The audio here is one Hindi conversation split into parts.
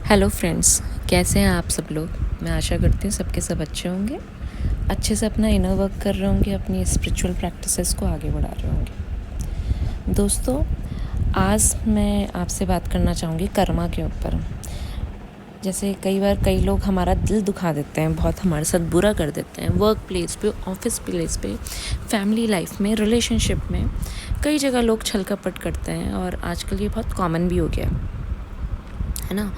हेलो फ्रेंड्स, कैसे हैं आप सब लोग। मैं आशा करती हूँ सबके सब अच्छे होंगे, अच्छे से अपना इनर वर्क कर रहे होंगे, अपनी स्पिरिचुअल प्रैक्टिसेस को आगे बढ़ा रहे होंगे। दोस्तों, आज मैं आपसे बात करना चाहूँगी कर्मा के ऊपर। जैसे कई बार कई लोग हमारा दिल दुखा देते हैं, बहुत हमारे साथ बुरा कर देते हैं, वर्क प्लेस पे, ऑफिस प्लेस पे, फैमिली लाइफ में, रिलेशनशिप में, कई जगह लोग छल कपट करते हैं और आजकल ये बहुत कॉमन भी हो गया है ना,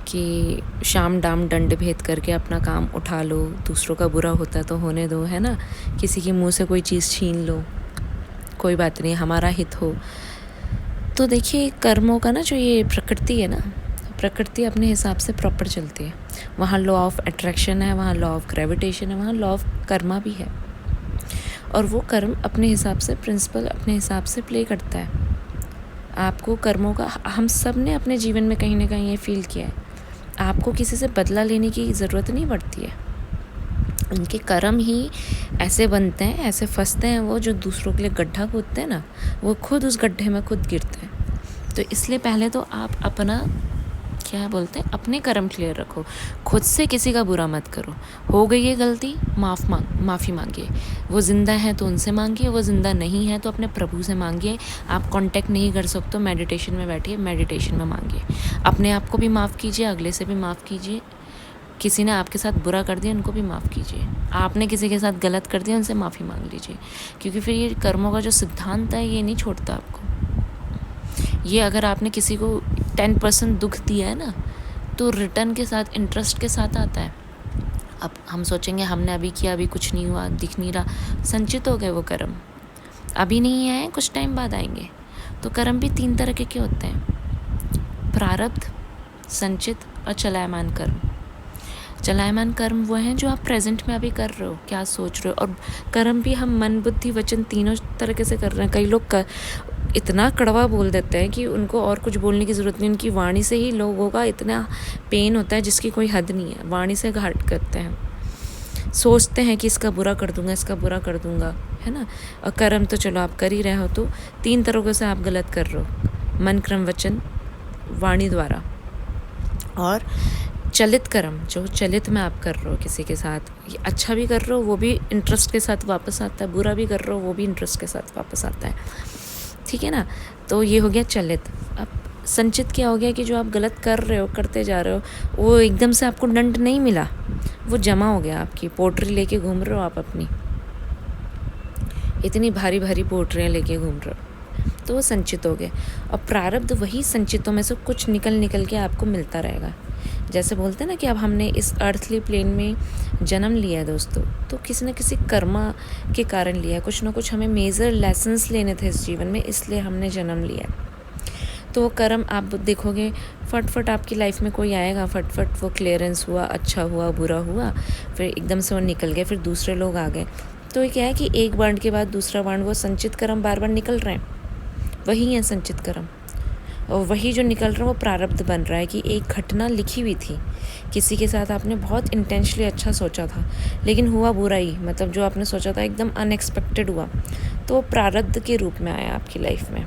कि शाम दाम दंड भेद करके अपना काम उठा लो, दूसरों का बुरा होता तो होने दो, है ना। किसी के मुंह से कोई चीज़ छीन लो, कोई बात नहीं, हमारा हित हो। तो देखिए, कर्मों का ना जो ये प्रकृति है ना, प्रकृति अपने हिसाब से प्रॉपर चलती है। वहाँ लॉ ऑफ अट्रैक्शन है, वहाँ लॉ ऑफ ग्रेविटेशन है, वहाँ लॉ ऑफ कर्मा भी है। और वो कर्म अपने हिसाब से, प्रिंसिपल अपने हिसाब से प्ले करता है। आपको कर्मों का, हम सब ने अपने जीवन में कहीं ना कहीं ये फील किया है, आपको किसी से बदला लेने की ज़रूरत नहीं पड़ती है। उनके कर्म ही ऐसे बनते हैं, ऐसे फंसते हैं वो, जो दूसरों के लिए गड्ढा खोदते हैं ना, वो खुद उस गड्ढे में खुद गिरते हैं। तो इसलिए पहले तो आप अपना, क्या बोलते हैं, अपने कर्म क्लियर रखो। खुद से किसी का बुरा मत करो। हो गई है गलती, माफ़ी मांगिए। वो ज़िंदा है तो उनसे मांगिए, वो ज़िंदा नहीं है तो अपने प्रभु से मांगिए। आप कांटेक्ट नहीं कर सकते तो मेडिटेशन में बैठिए, मेडिटेशन में मांगिए। अपने आप को भी माफ़ कीजिए, अगले से भी माफ़ कीजिए। किसी ने आपके साथ बुरा कर दिया, उनको भी माफ़ कीजिए। आपने किसी के साथ गलत कर दिया, उनसे माफ़ी मांग लीजिए। क्योंकि फिर ये कर्मों का जो सिद्धांत है, ये नहीं छोड़ता आपको। ये अगर आपने किसी को 10% दुख दिया है ना, तो रिटर्न के साथ, इंटरेस्ट के साथ आता है। अब हम सोचेंगे हमने अभी किया, अभी कुछ नहीं हुआ, दिख नहीं रहा, संचित हो गए वो कर्म, अभी नहीं आए, कुछ टाइम बाद आएंगे। तो कर्म भी 3 तरह के होते हैं: प्रारब्ध, संचित और चलायमान कर्म। चलायमान कर्म वो हैं जो आप प्रेजेंट में अभी कर रहे हो, क्या सोच रहे हो। और कर्म भी हम मन, बुद्धि, वचन तीनों तरीके से कर रहे हैं। कई लोग इतना कड़वा बोल देते हैं कि उनको और कुछ बोलने की ज़रूरत नहीं, उनकी वाणी से ही लोगों का इतना पेन होता है जिसकी कोई हद नहीं है। वाणी से घाट करते हैं, सोचते हैं कि इसका बुरा कर दूंगा, इसका बुरा कर दूंगा, है ना। और कर्म तो चलो आप कर ही रहे हो, तो 3 तरीक़ों से आप गलत कर रहे हो: मन, क्रम, वचन, वाणी द्वारा। और चलित कर्म, जो चलित में आप कर रहे हो किसी के साथ, ये अच्छा भी कर रहे हो, वो भी इंटरेस्ट के साथ वापस आता है, बुरा भी कर रहे हो, वो भी इंटरेस्ट के साथ वापस आता है, ठीक है ना। तो ये हो गया चलित। अब संचित क्या हो गया कि जो आप गलत कर रहे हो, करते जा रहे हो, वो एकदम से आपको दंड नहीं मिला, वो जमा हो गया। आपकी पोटरी लेके घूम रहे हो आप, अपनी इतनी भारी भारी पोटरियाँ लेके घूम रहे हो, तो वो संचित हो गए। और प्रारब्ध वही संचितों में से कुछ निकल के आपको मिलता रहेगा। जैसे बोलते हैं ना कि अब हमने इस अर्थली प्लेन में जन्म लिया है दोस्तों, तो किसी न किसी कर्मा के कारण लिया है। कुछ ना कुछ हमें मेजर लेसन्स लेने थे इस जीवन में, इसलिए हमने जन्म लिया है। तो वो कर्म आप देखोगे, फटफट आपकी लाइफ में कोई आएगा, फटफट वो क्लियरेंस हुआ, अच्छा हुआ, बुरा हुआ, फिर एकदम से वो निकल गए, फिर दूसरे लोग आ गए। तो ये क्या है कि एक बाण के बाद दूसरा बाण, वो संचित कर्म बार बार निकल रहे हैं, वही है संचित कर्म। और वही जो निकल रहा है वो प्रारब्ध बन रहा है कि एक घटना लिखी हुई थी, किसी के साथ आपने बहुत इंटेंशली अच्छा सोचा था, लेकिन हुआ बुरा ही, मतलब जो आपने सोचा था एकदम अनएक्सपेक्टेड हुआ, तो वो प्रारब्ध के रूप में आया आपकी लाइफ में,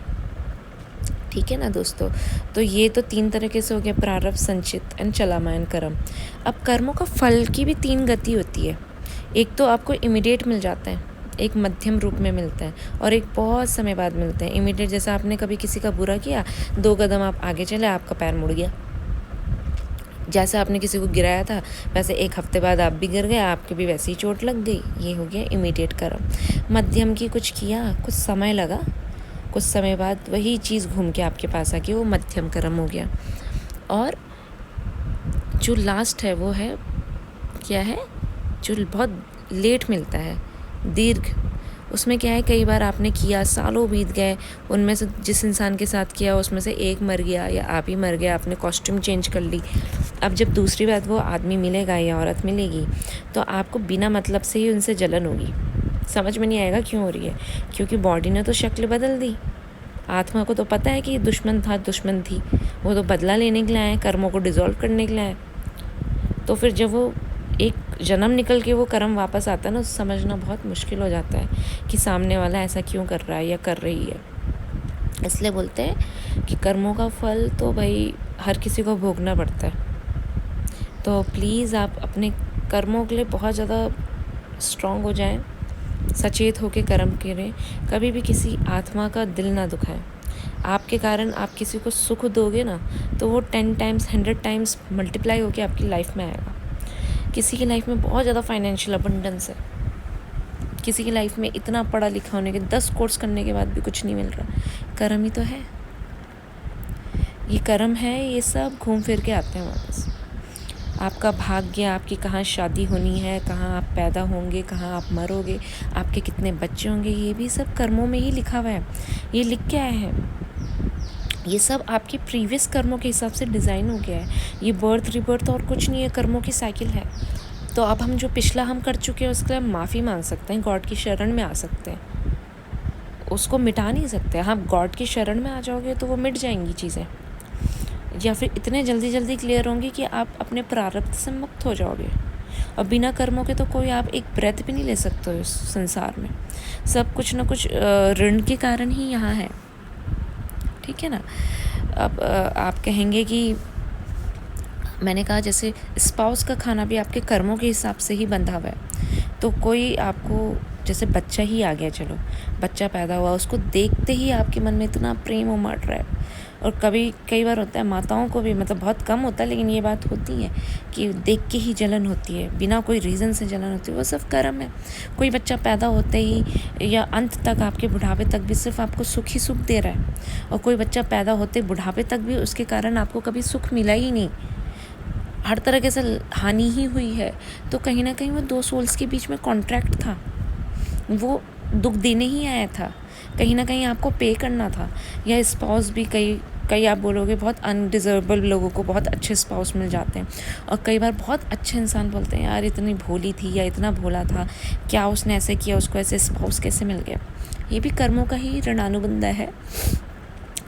ठीक है ना दोस्तों। तो ये तो 3 तरीके से हो गया: प्रारब्ध, संचित एंड चलायमान कर्म। अब कर्मों का फल की भी 3 गति होती है। एक तो आपको इमीडिएट मिल जाता है, एक मध्यम रूप में मिलता है, और एक बहुत समय बाद मिलते हैं। इमीडिएट, जैसा आपने कभी किसी का बुरा किया, 2 कदम आप आगे चले, आपका पैर मुड़ गया। जैसे आपने किसी को गिराया था, वैसे 1 हफ्ते बाद आप भी गिर गए, आपकी भी वैसी ही चोट लग गई। ये हो गया इमीडिएट कर्म। मध्यम की कुछ किया, कुछ समय लगा, कुछ समय बाद वही चीज़ घूम के आपके पास आ गई, वो मध्यम कर्म हो गया। और जो लास्ट है वो है, क्या है, जो बहुत लेट मिलता है, दीर्घ। उसमें क्या है, कई बार आपने किया, सालों बीत गए, उनमें से जिस इंसान के साथ किया उसमें से एक मर गया या आप ही मर गए, आपने कॉस्ट्यूम चेंज कर ली। अब जब दूसरी बार वो आदमी मिलेगा या औरत मिलेगी, तो आपको बिना मतलब से ही उनसे जलन होगी। समझ में नहीं आएगा क्यों हो रही है, क्योंकि बॉडी ने तो शक्ल बदल दी। आत्मा को तो पता है कि दुश्मन था, दुश्मन थी, वो तो बदला लेने के लिए आए, कर्मों को डिसॉल्व करने के लिए आए। तो फिर जब वो एक जन्म निकल के वो कर्म वापस आता है ना, समझना बहुत मुश्किल हो जाता है कि सामने वाला ऐसा क्यों कर रहा है या कर रही है। इसलिए बोलते हैं कि कर्मों का फल तो भाई हर किसी को भोगना पड़ता है। तो प्लीज़ आप अपने कर्मों के लिए बहुत ज़्यादा स्ट्रॉन्ग हो जाएं, सचेत होकर कर्म करें। कभी भी किसी आत्मा का दिल ना दुखाएं। आपके कारण आप किसी को सुख दोगे ना, तो वो 10 टाइम्स 100 टाइम्स मल्टीप्लाई होकर आपकी लाइफ में आएगा। किसी की लाइफ में बहुत ज़्यादा फाइनेंशियल अबंडेंस है, किसी की लाइफ में इतना पढ़ा लिखा होने के 10 कोर्स करने के बाद भी कुछ नहीं मिल रहा। कर्म ही तो है, ये कर्म है, ये सब घूम फिर के आते हैं वापस। आपका भाग्य, आपकी कहाँ शादी होनी है, कहाँ आप पैदा होंगे, कहाँ आप मरोगे, आपके कितने बच्चे होंगे, ये भी सब कर्मों में ही लिखा हुआ है। ये लिख के आए हैं, ये सब आपके प्रीवियस कर्मों के हिसाब से डिज़ाइन हो गया है। ये बर्थ रिबर्थ और कुछ नहीं है, कर्मों की साइकिल है। तो अब हम जो पिछला हम कर चुके हैं उसके लिए हम माफ़ी मांग सकते हैं, गॉड की शरण में आ सकते हैं, उसको मिटा नहीं सकते। हाँ, गॉड की शरण में आ जाओगे तो वो मिट जाएंगी चीज़ें, या फिर इतने जल्दी क्लियर होंगी कि आप अपने प्रारब्ध से मुक्त हो जाओगे। और बिना कर्मों के तो कोई आप एक ब्रेथ भी नहीं ले सकते हो इस संसार में। सब कुछ ना कुछ ऋण के कारण ही यहाँ है, ठीक है ना। अब आप कहेंगे कि मैंने कहा जैसे स्पाउस का खाना भी आपके कर्मों के हिसाब से ही बंधा हुआ है। तो कोई आपको, जैसे बच्चा ही आ गया, चलो बच्चा पैदा हुआ, उसको देखते ही आपके मन में इतना प्रेम उमड़ रहा है। और कई बार होता है माताओं को भी, मतलब बहुत कम होता है लेकिन ये बात होती है कि देख के ही जलन होती है, बिना कोई रीज़न से जलन होती है। वो सब कर्म है। कोई बच्चा पैदा होते ही या अंत तक, आपके बुढ़ापे तक भी सिर्फ आपको सुख ही सुख दे रहा है। और कोई बच्चा पैदा होते बुढ़ापे तक भी उसके कारण आपको कभी सुख मिला ही नहीं, हर तरह से हानि ही हुई है। तो कहीं ना कहीं वो 2 सोल्स के बीच में कॉन्ट्रैक्ट था, वो दुख देने ही आया था, कहीं ना कहीं आपको पे करना था। या स्पाउस भी, कई आप बोलोगे बहुत अनडिजर्वेबल लोगों को बहुत अच्छे स्पाउस मिल जाते हैं, और कई बार बहुत अच्छे इंसान बोलते हैं यार इतनी भोली थी या इतना भोला था, क्या उसने ऐसे किया, उसको ऐसे स्पाउस कैसे मिल गया। ये भी कर्मों का ही ऋणानुबंध है,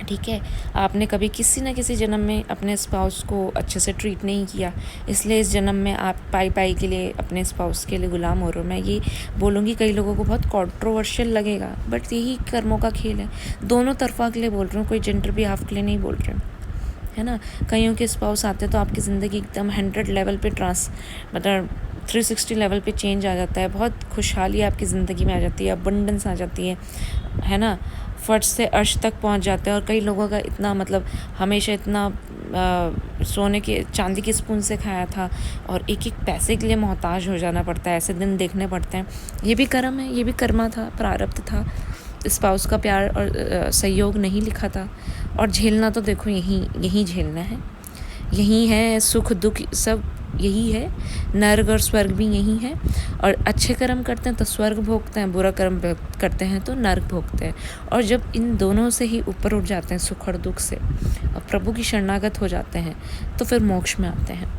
ठीक है। आपने कभी किसी न किसी जन्म में अपने स्पाउस को अच्छे से ट्रीट नहीं किया, इसलिए इस जन्म में आप पाई के लिए अपने स्पाउस के लिए गुलाम हो रहे हो। मैं ये बोलूँगी, कई लोगों को बहुत कंट्रोवर्शियल लगेगा, बट यही कर्मों का खेल है। दोनों तरफा के लिए बोल रही हूँ, कोई जेंडर भी हाफ के लिए नहीं बोल रही हूँ, है ना। कईयों के स्पाउस आते तो आपकी ज़िंदगी एकदम 100 लेवल पे मतलब 360 लेवल पे चेंज आ जाता है, बहुत खुशहाली आपकी ज़िंदगी में आ जाती है, अबंडेंस आ जाती है ना। फर्श से अर्श तक पहुंच जाते हैं। और कई लोगों का इतना, मतलब हमेशा इतना सोने के चांदी के स्पून से खाया था और एक पैसे के लिए मोहताज हो जाना पड़ता है, ऐसे दिन देखने पड़ते हैं। ये भी कर्म है, ये भी कर्मा था, प्रारब्ध था। स्पाउस का प्यार और सहयोग नहीं लिखा था। और झेलना तो देखो यहीं झेलना है, यही है सुख दुख, सब यही है। नर्क और स्वर्ग भी यही है। और अच्छे कर्म करते हैं तो स्वर्ग भोगते हैं, बुरा कर्म करते हैं तो नर्क भोगते हैं। और जब इन दोनों से ही ऊपर उठ जाते हैं, सुख और दुख से, और प्रभु की शरणागत हो जाते हैं, तो फिर मोक्ष में आते हैं।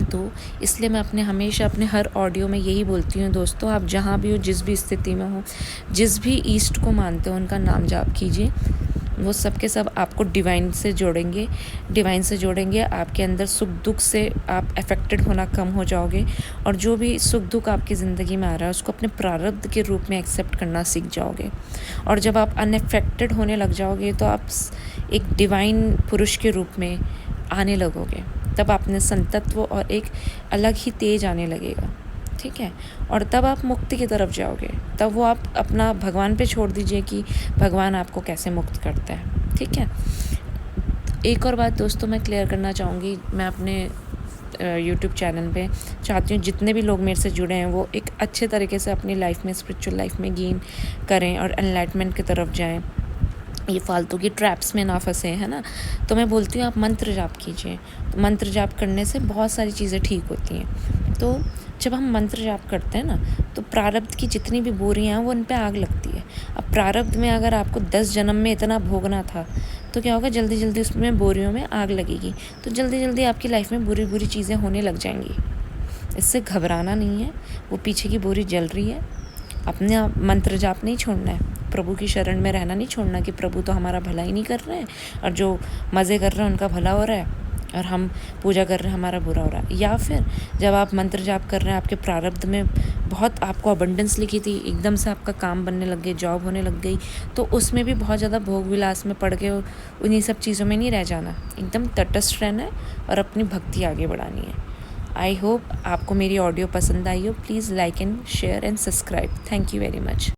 तो इसलिए मैं हमेशा अपने हर ऑडियो में यही बोलती हूँ, दोस्तों आप जहाँ भी हो, जिस भी स्थिति में हो, जिस भी ईस्ट को मानते हो उनका नाम जाप कीजिए। वो सब के सब आपको डिवाइन से जोड़ेंगे। आपके अंदर सुख दुख से आप अफेक्टेड होना कम हो जाओगे। और जो भी सुख दुख आपकी ज़िंदगी में आ रहा है उसको अपने प्रारब्ध के रूप में एक्सेप्ट करना सीख जाओगे। और जब आप अनअफेक्टेड होने लग जाओगे तो आप एक डिवाइन पुरुष के रूप में आने लगोगे। तब आपने संतत्व और एक अलग ही तेज आने लगेगा, ठीक है। और तब आप मुक्ति की तरफ जाओगे। तब वो आप अपना भगवान पे छोड़ दीजिए कि भगवान आपको कैसे मुक्त करता है, ठीक है। एक और बात दोस्तों मैं क्लियर करना चाहूँगी, मैं अपने यूट्यूब चैनल पे चाहती हूँ जितने भी लोग मेरे से जुड़े हैं वो एक अच्छे तरीके से अपनी लाइफ में, स्पिरिचुअल लाइफ में गेन करें और एनलाइटमेंट की तरफ जाएं, ये फालतू की ट्रैप्स में ना फंसे, है ना। तो मैं बोलती हूँ आप मंत्र जाप कीजिए। तो मंत्र जाप करने से बहुत सारी चीज़ें ठीक होती हैं। तो जब हम मंत्र जाप करते हैं ना, तो प्रारब्ध की जितनी भी बोरियाँ हैं वो उन पे आग लगती है। अब प्रारब्ध में अगर आपको 10 जन्म में इतना भोगना था तो क्या होगा, जल्दी उसमें बोरियों में आग लगेगी, तो जल्दी आपकी लाइफ में बुरी चीज़ें होने लग जाएंगी। इससे घबराना नहीं है, वो पीछे की बोरी जल रही है। अपने आप मंत्र जाप नहीं छोड़ना है, प्रभु की शरण में रहना नहीं छोड़ना कि प्रभु तो हमारा भला ही नहीं कर रहे हैं और जो मज़े कर रहे हैं उनका भला हो रहा है और हम पूजा कर रहे हैं हमारा बुरा हो रहा है। या फिर जब आप मंत्र जाप कर रहे हैं, आपके प्रारब्ध में बहुत आपको अबंडेंस लिखी थी, एकदम से आपका काम बनने लग गई, जॉब होने लग गई, तो उसमें भी बहुत ज़्यादा भोग विलास में पड़ के उन्हीं सब चीज़ों में नहीं रह जाना, एकदम तटस्थ रहना है और अपनी भक्ति आगे बढ़ानी है। आई होप आपको मेरी ऑडियो पसंद आई हो. Please like and share and subscribe. Thank you very much.